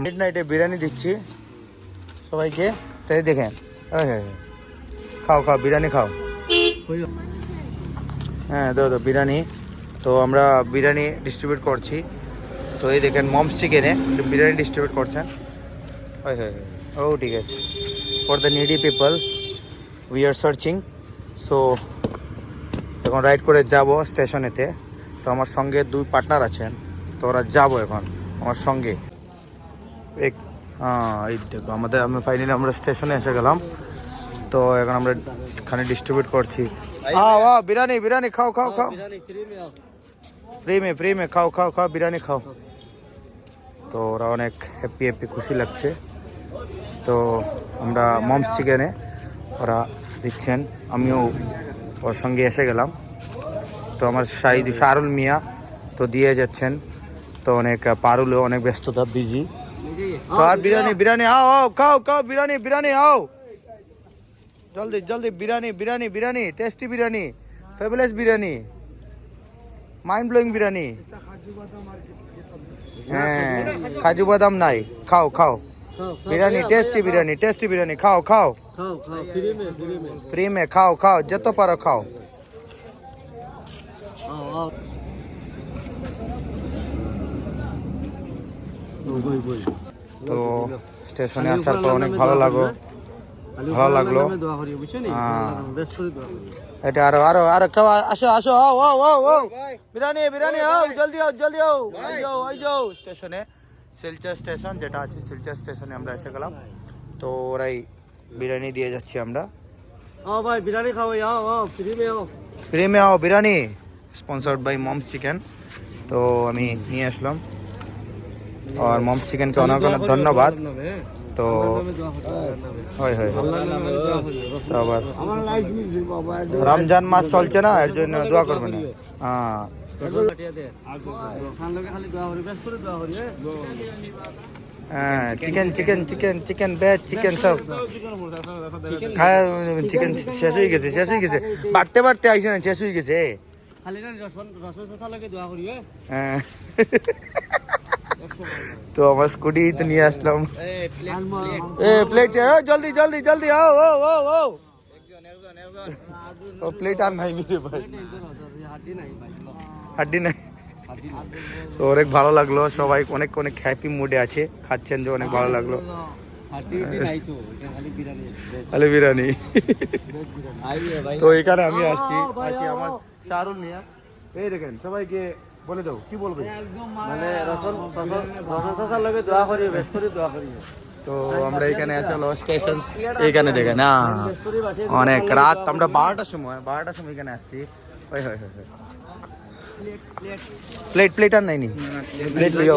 Mid নাইটে বিরিয়ানি দিচ্ছি সবাইকে, তাই দেখেন। হ্যাঁ, খাও খাও বিরিয়ানি খাও। হ্যাঁ দাও বিরিয়ানি। তো আমরা বিরিয়ানি ডিস্ট্রিবিউট করছি। তো এই দেখেন মমস চিকেনে বিরিয়ানি ডিস্ট্রিবিউট করছেন। হয় ও ঠিক আছে। For the needy people we are searching. So এখন রাইড করে যাব স্টেশনেতে। তো আমার সঙ্গে 2 পার্টনার আছেন, তো ওরা যাবো এখন আমার সঙ্গে। এই দেখো আমি ফাইনালি আমরা স্টেশনে এসে গেলাম। তো এখন আমরা এখানে ডিস্ট্রিবিউট করছি। বিরিয়ানি বিরিয়ানি খাও খাও খাও, ফ্রি মে খাও খাও খাও বিরিয়ানি খাও। তো ওরা অনেক হ্যাপি খুশি লাগছে। তো আমরা মমস চিকেনে ওরা দিচ্ছেন, আমিও ওর সঙ্গে এসে গেলাম। তো আমার শাহরুল মিয়া তো দিয়ে যাচ্ছেন। তো অনেক পারুলও অনেক ব্যস্ততা, বিজি। তো আর বিরিয়ানি আও খাও খাও বিরিয়ানি আও জলদি biryani tasty biryani, fabulous biryani, mind blowing biryani. হ্যাঁ কাজু বাদাম নাই, খাও খাও বিরিয়ানি, টেস্টি বিরিয়ানি খাও খাও ফ্রি মে খাও খাও যত পারো খাও। তো স্টেশনে আসার পর অনেক ভালো লাগলো। এটা আরো আরো আরো খাওয়া, আসো বিরিয়ানি জলদি আও স্টেশনে। শিলচর স্টেশন যেটা আছে, শিলচর স্টেশনে আমরা এসে গেলাম। তো ওরাই বিরিয়ানি দিয়ে যাচ্ছি আমরা। ভাই বিরিয়ানি খাও, ফ্রি মে আও biryani, sponsored by Mom's chicken. তো আমি নিয়ে আসলাম, আর মমস চিকেনকে অনেক অনেক ধন্যবাদ। তো হয় তো আবার রমজান মাস চলছে না, এর জন্য দোয়া করবেন। হ্যাঁ হ্যাঁ চিকেন ভেজ চিকেন সব খায়। চিকেন শেষ হয়ে গেছে বাড়তে আইসে না, শেষ হয়ে গেছে। হ্যাঁ তো আমার স্কুটি তো নিয়ে আসলাম। প্লেট জলদি আও প্লেট আর নাই মেরে ভাই, হাড্ডি নাই। তো অনেক ভালো লাগলো, সবাই অনেক হ্যাপি মুডে আছে, খাচ্ছেন যে অনেক ভালো লাগলো। খালি বিরিয়ানি। তো এখানে আমি আসছি আমার শাহরুল মিয়া। এই দেখেন সবাইকে বলে দাও কি বলবে। মানে রসন শশার লগে দোয়া করি, বেশ করে দোয়া করি। তো আমরা এখানে আসলে স্টেশন এখানে দেখেন না, অনেক রাত আমরা 12টার সময় এখানে আসছি। প্লেট আর নাই নি, প্লেট লইয়া